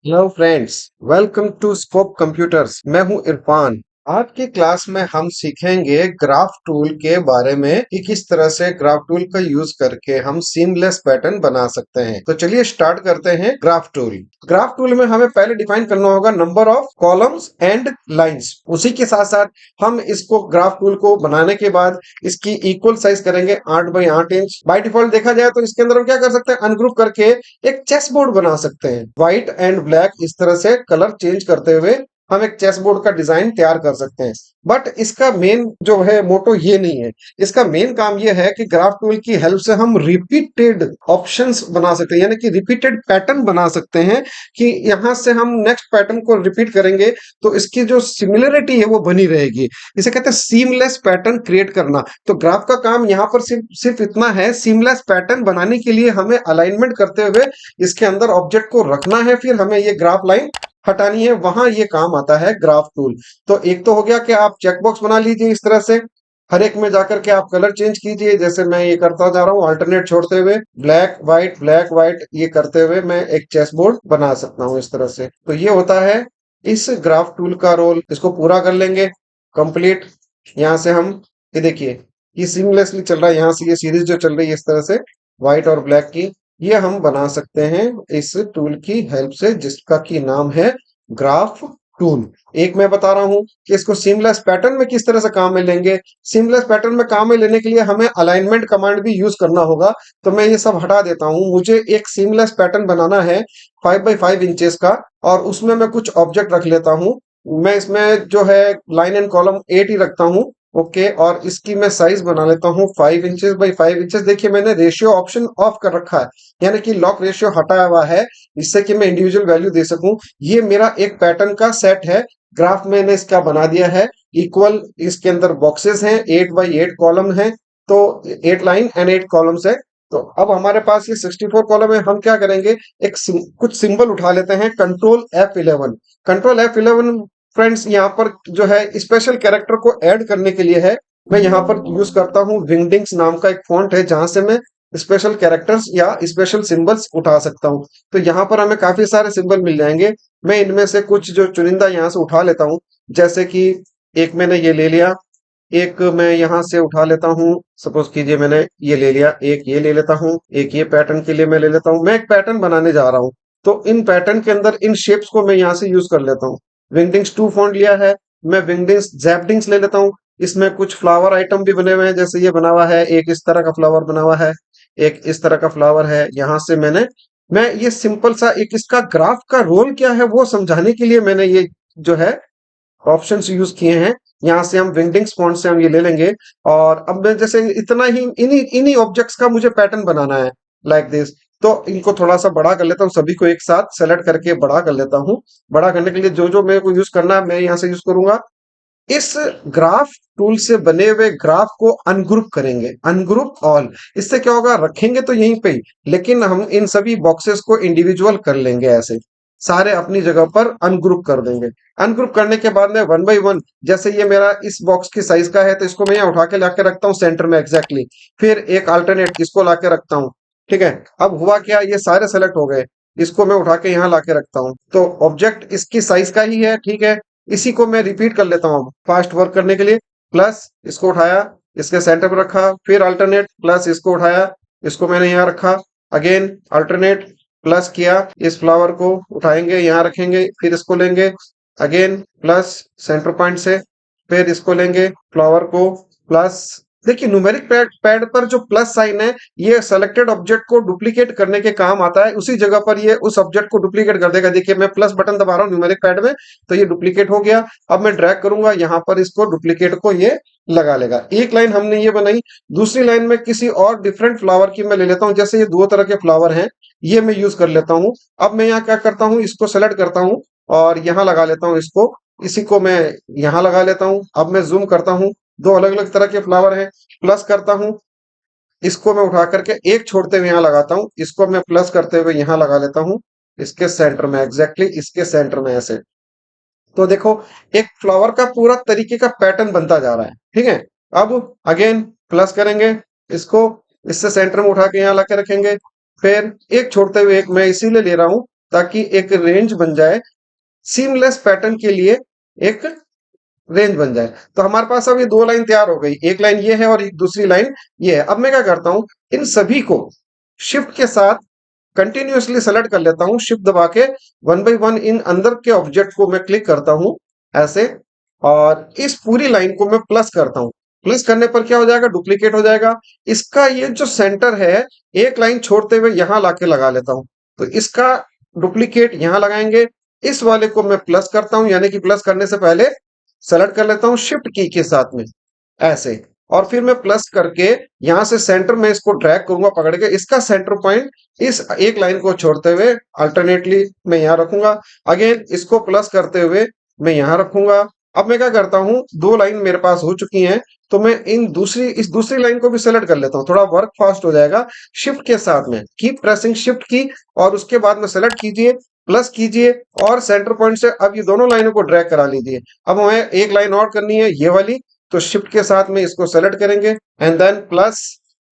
Hello friends, welcome to Scope Computers. मैं हूं इरफान। आज की क्लास में हम सीखेंगे ग्राफ टूल के बारे में कि किस तरह से ग्राफ टूल का यूज करके हम सीमलेस पैटर्न बना सकते हैं। तो चलिए स्टार्ट करते हैं। ग्राफ टूल में हमें पहले डिफाइन करना होगा number of columns and lines. उसी के साथ साथ हम इसको ग्राफ टूल को बनाने के बाद इसकी इक्वल साइज करेंगे 8 बाई 8 इंच। बाय डिफॉल्ट देखा जाए तो इसके अंदर हम क्या कर सकते हैं, अनग्रुप करके एक चेस बोर्ड बना सकते हैं। व्हाइट एंड ब्लैक इस तरह से कलर चेंज करते हुए हम एक चेस बोर्ड का डिजाइन तैयार कर सकते हैं। बट इसका मेन जो है मोटो ये नहीं है। इसका मेन काम ये है कि ग्राफ टूल की हेल्प से हम रिपीटेड ऑप्शंस बना सकते हैं, यानी कि रिपीटेड पैटर्न बना सकते हैं कि यहां से हम नेक्स्ट पैटर्न को रिपीट करेंगे तो इसकी जो सिमिलरिटी है वो बनी रहेगी। इसे कहते हैं सीमलेस पैटर्न क्रिएट करना। तो ग्राफ का काम यहाँ पर सिर्फ सिर्फ इतना है, सीमलेस पैटर्न बनाने के लिए हमें अलाइनमेंट करते हुए इसके अंदर ऑब्जेक्ट को रखना है, फिर हमें ये ग्राफ लाइन हटानी है, वहां ये काम आता है ग्राफ टूल। तो एक तो हो गया कि आप चेकबॉक्स बना लीजिए इस तरह से, हर एक में जाकर के आप कलर चेंज कीजिए। जैसे मैं ये करता जा रहा हूँ, अल्टरनेट छोड़ते हुए ब्लैक व्हाइट ये करते हुए मैं एक चेस बोर्ड बना सकता हूँ इस तरह से। तो ये होता है इस ग्राफ टूल का रोल। इसको पूरा कर लेंगे कंप्लीट। यहाँ से हम ये देखिए, ये सीमलेसली चल रहा है। यहाँ से ये सीरीज जो चल रही है इस तरह से व्हाइट और ब्लैक की, ये हम बना सकते हैं इस टूल की हेल्प से, जिसका की नाम है ग्राफ टूल। एक मैं बता रहा हूं कि इसको सीमलेस पैटर्न में किस तरह से काम में लेंगे। सीमलेस पैटर्न में काम में लेने के लिए हमें अलाइनमेंट कमांड भी यूज करना होगा। तो मैं ये सब हटा देता हूं। मुझे एक सीमलेस पैटर्न बनाना है 5 बाई 5 इंचेस का, और उसमें मैं कुछ ऑब्जेक्ट रख लेता हूं। मैं इसमें जो है लाइन एंड कॉलम 8 ही रखता हूं। ओके, और इसकी मैं साइज बना लेता हूँ 5 इंचेस बाई 5 इंचेस। देखिए मैंने रेशियो ऑप्शन ऑफ कर रखा है, यानी कि लॉक रेशियो हटाया हुआ है, इससे कि मैं इंडिविजुअल वैल्यू दे सकूं। ये मेरा एक पैटर्न का सेट है। ग्राफ मैंने इसका बना दिया है इक्वल। इसके अंदर बॉक्सेस हैं, 8 बाई 8 कॉलम है, तो 8 लाइन एंड 8 कॉलम्स है। तो अब हमारे पास ये 64 कॉलम है। हम क्या करेंगे, कुछ सिंबल उठा लेते हैं, control F11। Control F11 friends यहाँ पर जो है स्पेशल कैरेक्टर को ऐड करने के लिए है। मैं यहाँ पर यूज करता हूँ विंगडिंग्स नाम का एक फॉन्ट है, जहां से मैं स्पेशल कैरेक्टर्स या स्पेशल सिंबल्स उठा सकता हूँ। तो यहाँ पर हमें काफी सारे सिंबल मिल जाएंगे। मैं इनमें से कुछ जो चुनिंदा यहाँ से उठा लेता हूँ। जैसे कि एक मैंने ये ले लिया, एक मैं यहाँ से उठा लेता हूँ। सपोज कीजिए मैंने ये ले लिया, एक ये ले लेता हूँ, एक ये पैटर्न के लिए मैं ले लेता हूँ। मैं एक पैटर्न बनाने जा रहा हूँ, तो इन पैटर्न के अंदर इन शेप्स को मैं यहाँ से यूज कर लेता हूँ। विंगडिंग्स 2 फॉन्ट लिया है, मैं विंगडिंग्स जैपडिंग्स ले लेता हूँ। इसमें कुछ फ्लावर आइटम भी बने हुए हैं, जैसे ये बना हुआ है, एक इस तरह का फ्लावर बना हुआ है, एक इस तरह का फ्लावर है। यहाँ से मैं ये सिंपल सा एक इसका ग्राफ का रोल क्या है वो समझाने के लिए मैंने ये जो है ऑप्शंस यूज किए हैं। यहाँ से हम विंगडिंग्स फॉन्ट से हम ये ले लेंगे। और अब मैं जैसे इतना ही इन्हीं इन्हीं ऑब्जेक्ट्स का मुझे पैटर्न बनाना है, लाइक दिस। तो इनको थोड़ा सा बड़ा कर लेता हूँ, सभी को एक साथ सेलेक्ट करके बड़ा कर लेता हूँ। बड़ा करने के लिए जो जो मेरे को यूज करना है मैं यहाँ से यूज करूंगा। इस ग्राफ टूल से बने हुए ग्राफ को अनग्रुप करेंगे, अनग्रुप ऑल। इससे क्या होगा, रखेंगे तो यहीं पे ही, लेकिन हम इन सभी बॉक्सेस को इंडिविजुअल कर लेंगे, ऐसे सारे अपनी जगह पर अनग्रुप कर देंगे। अनग्रुप करने के बाद में 1 बाई 1, जैसे ये मेरा इस बॉक्स की साइज का है तो इसको मैं यहाँ उठा के लाके रखता हूँ सेंटर में एग्जैक्टली। फिर एक अल्टरनेट इसको लाके रखता हूँ। ठीक है, अब हुआ क्या, ये सारे सेलेक्ट हो गए। इसको मैं उठा के यहाँ लाके रखता हूँ, तो ऑब्जेक्ट इसकी साइज का ही है। ठीक है, इसी को मैं रिपीट कर लेता हूँ फास्ट वर्क करने के लिए। प्लस इसको उठाया, इसके सेंटर पर रखा, फिर अल्टरनेट प्लस इसको उठाया, इसको मैंने यहाँ रखा। अगेन अल्टरनेट प्लस किया, इस फ्लावर को उठाएंगे यहाँ रखेंगे, फिर इसको लेंगे अगेन प्लस सेंटर पॉइंट से, फिर इसको लेंगे फ्लावर को प्लस। देखिए न्यूमेरिक पैड पर जो प्लस साइन है, ये सेलेक्टेड ऑब्जेक्ट को डुप्लीकेट करने के काम आता है। उसी जगह पर ये उस ऑब्जेक्ट को डुप्लीकेट कर देगा। देखिए मैं प्लस बटन दबा रहा हूँ न्यूमेरिक पैड में, तो ये डुप्लीकेट हो गया। अब मैं ड्रैग करूंगा यहाँ पर, इसको डुप्लीकेट को ये लगा लेगा। एक लाइन हमने ये बनाई। दूसरी लाइन में किसी और डिफरेंट फ्लावर की मैं ले लेता हूँ, जैसे ये दो तरह के फ्लावर हैं, ये मैं यूज कर लेता हूँ। अब मैं यहाँ क्या करता हूँ, इसको सेलेक्ट करता हूँ और यहाँ लगा लेता हूँ इसको। इसी को मैं यहाँ लगा लेता हूँ। अब मैं जूम करता हूँ, दो अलग अलग तरह के फ्लावर हैं। प्लस करता हूँ, इसको मैं उठा करके एक छोड़ते हुए यहाँ लगाता हूँ, इसको मैं प्लस करते हुए यहाँ लगा लेता हूँ, इसके सेंटर में एग्जैक्टली इसके सेंटर में ऐसे। तो देखो एक फ्लावर का पूरा तरीके का पैटर्न बनता जा रहा है। ठीक है, अब अगेन प्लस करेंगे इसको, इससे सेंटर में उठा के यहाँ लाके रखेंगे। फिर एक छोड़ते हुए एक मैं इसीलिए ले रहा हूँ ताकि एक रेंज बन जाए, सीमलेस पैटर्न के लिए एक रेंज बन जाए। तो हमारे पास अब ये दो लाइन तैयार हो गई, एक लाइन ये है और एक दूसरी लाइन ये है। अब मैं क्या करता हूं, इन सभी को शिफ्ट के साथ कंटिन्यूअसली सेलेक्ट कर लेता हूं, शिफ्ट दबा के वन बाई वन इन अंदर के ऑब्जेक्ट को मैं क्लिक करता हूं ऐसे, और इस पूरी लाइन को मैं प्लस करता हूं। प्लस करने पर क्या हो जाएगा, डुप्लीकेट हो जाएगा। इसका ये जो सेंटर है, एक लाइन छोड़ते हुए यहां लाके लगा लेता हूं, तो इसका डुप्लीकेट यहां लगाएंगे। इस वाले को मैं प्लस करता हूं, यानी कि प्लस करने से पहले सेलेक्ट कर लेता हूं शिफ्ट की के साथ में ऐसे, और फिर मैं प्लस करके यहां से सेंटर में इसको ड्रैग करूंगा पकड़ के, इसका सेंटर पॉइंट इस एक लाइन को छोड़ते हुए अल्टरनेटली मैं यहां रखूंगा। अगेन इसको प्लस करते हुए मैं यहां रखूंगा। अब मैं क्या करता हूं, दो लाइन मेरे पास हो चुकी हैं, तो मैं इस दूसरी लाइन को भी सेलेक्ट कर लेता हूं, थोड़ा वर्क फास्ट हो जाएगा। शिफ्ट के साथ में कीप प्रेसिंग शिफ्ट की, और उसके बाद में सेलेक्ट कीजिए, प्लस कीजिए, और सेंटर पॉइंट से अब ये दोनों लाइनों को ड्रैग करा लीजिए। अब हमें एक लाइन और करनी है ये वाली, तो शिफ्ट के साथ में इसको सेलेक्ट करेंगे एंड देन प्लस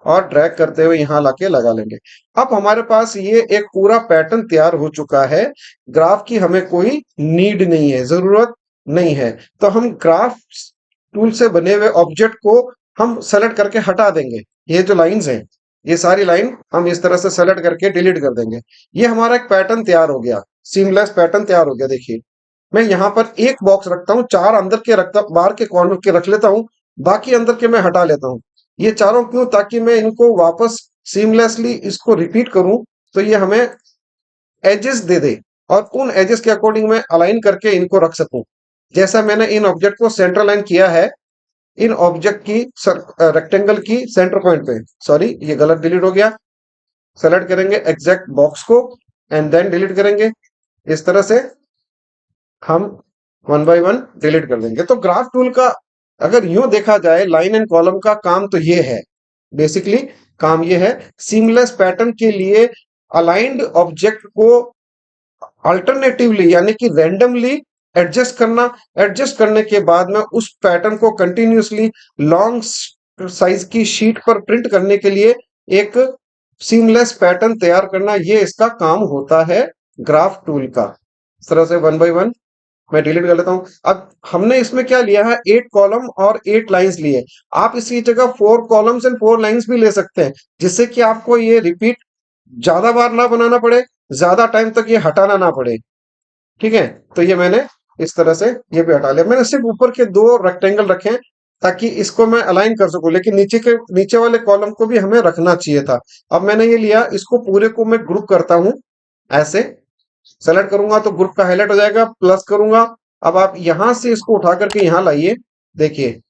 और ड्रैग करते हुए यहां लाके लगा लेंगे। अब हमारे पास ये एक पूरा पैटर्न तैयार हो चुका है। ग्राफ की हमें कोई नीड नहीं है, जरूरत नहीं है। तो हम ग्राफ टूल से बने हुए ऑब्जेक्ट को हम सेलेक्ट करके हटा देंगे। ये जो लाइंस हैं, ये सारी लाइन हम इस तरह से सेलेक्ट करके डिलीट कर देंगे। ये हमारा एक पैटर्न तैयार हो गया, सीमलेस पैटर्न तैयार हो गया। देखिए मैं यहाँ पर एक बॉक्स रखता हूँ, चार अंदर के रखता, बाहर के कॉर्नर के रख लेता हूँ, बाकी अंदर के मैं हटा लेता हूँ। ये चारों क्यों, ताकि मैं इनको वापस सीमलेसली इसको रिपीट करूं तो ये हमें एजेस दे दे, और उन एजेस के अकॉर्डिंग मैं अलाइन करके इनको रख सकूं। जैसा मैंने इन ऑब्जेक्ट को सेंटर लाइन किया है, इन ऑब्जेक्ट की रेक्टेंगल की सेंटर पॉइंट पे, सॉरी ये गलत डिलीट हो गया। सेलेक्ट करेंगे एग्जैक्ट बॉक्स को एंड देन डिलीट करेंगे। इस तरह से हम वन बाय वन डिलीट कर देंगे। तो ग्राफ टूल का अगर यूं देखा जाए, लाइन एंड कॉलम का काम तो ये है, बेसिकली काम ये है, सीमलेस पैटर्न के लिए अलाइंड ऑब्जेक्ट को अल्टरनेटिवली यानी कि रैंडमली एडजस्ट करना। एडजस्ट करने के बाद में उस पैटर्न को कंटिन्यूअसली लॉन्ग साइज की शीट पर प्रिंट करने के लिए एक सीमलेस पैटर्न तैयार करना, ये इसका काम होता है ग्राफ टूल का। इस तरह से वन बाय वन मैं डिलीट कर लेता हूं। अब हमने इसमें क्या लिया है, 8 कॉलम और 8 लाइंस लिए। आप इसकी जगह 4 कॉलम्स एंड 4 लाइंस भी ले सकते हैं, जिससे कि आपको ये रिपीट ज्यादा बार ना बनाना पड़े, ज्यादा टाइम तक ये हटाना ना पड़े। ठीक है, तो ये मैंने इस तरह से ये भी हटा लिया। मैंने सिर्फ ऊपर के दो रेक्टेंगल रखे हैं ताकि इसको मैं अलाइन कर सकूं, लेकिन नीचे वाले कॉलम को भी हमें रखना चाहिए था। अब मैंने ये लिया, इसको पूरे को मैं ग्रुप करता हूं ऐसे, सेलेक्ट करूंगा तो ग्रुप का हाईलाइट हो जाएगा, प्लस करूंगा। अब आप यहां से इसको उठा करके यहां लाइए, देखिए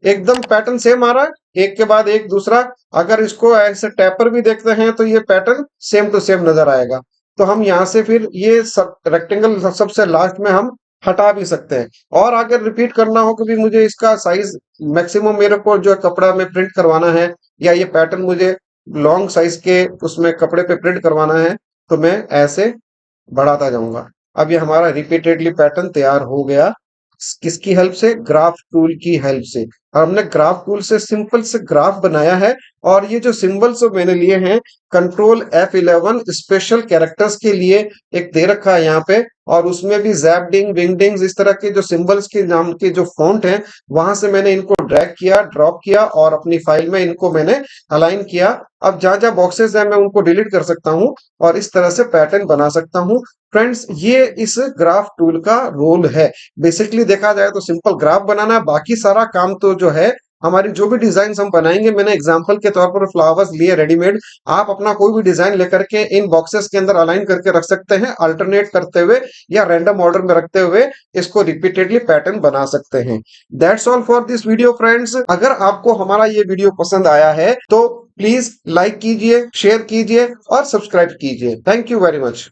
एकदम पैटर्न सेम आ रहा है, एक के बाद एक दूसरा। अगर इसको ऐसे टैपर भी देखते हैं तो ये पैटर्न सेम टू सेम नजर आएगा। तो हम यहाँ से फिर ये सब रेक्टेंगल सबसे लास्ट में हम हटा भी सकते हैं। और अगर रिपीट करना हो कि भी मुझे इसका साइज मैक्सिमम मेरे को जो कपड़ा में प्रिंट करवाना है, या ये पैटर्न मुझे लॉन्ग साइज के उसमें कपड़े पे प्रिंट करवाना है, तो मैं ऐसे बढ़ाता जाऊंगा। अब ये हमारा रिपीटेडली पैटर्न तैयार हो गया। किसकी हेल्प से, ग्राफ टूल की हेल्प से। और हमने ग्राफ टूल से सिंपल से ग्राफ बनाया है। और ये जो सिंबल्स मैंने लिए हैं, कंट्रोल F11 स्पेशल कैरेक्टर्स के लिए एक दे रखा है यहाँ पे, और उसमें भी जैपडिंग, विंगडिंग्स, इस तरह के जो सिंबल्स के नाम के जो फॉन्ट हैं, वहां से मैंने इनको ड्रैग किया, ड्रॉप किया, और अपनी फाइल में इनको मैंने अलाइन किया। अब जहां जहां बॉक्सेस हैं मैं उनको डिलीट कर सकता हूं और इस तरह से पैटर्न बना सकता हूं। फ्रेंड्स, ये इस ग्राफ टूल का रोल है। बेसिकली देखा जाए तो सिंपल ग्राफ बनाना, बाकी सारा काम तो जो है हमारी जो भी डिजाइन हम बनाएंगे, मैंने एग्जांपल के तौर पर फ्लावर्स लिए रेडीमेड, आप अपना कोई भी डिजाइन लेकर के इन बॉक्सेस के अंदर अलाइन करके रख सकते हैं, अल्टरनेट करते हुए या रैंडम ऑर्डर में रखते हुए इसको रिपीटेडली पैटर्न बना सकते हैं। That's all for this video friends. अगर आपको हमारा ये वीडियो पसंद आया है तो प्लीज लाइक कीजिए, शेयर कीजिए और सब्सक्राइब कीजिए। Thank you very much.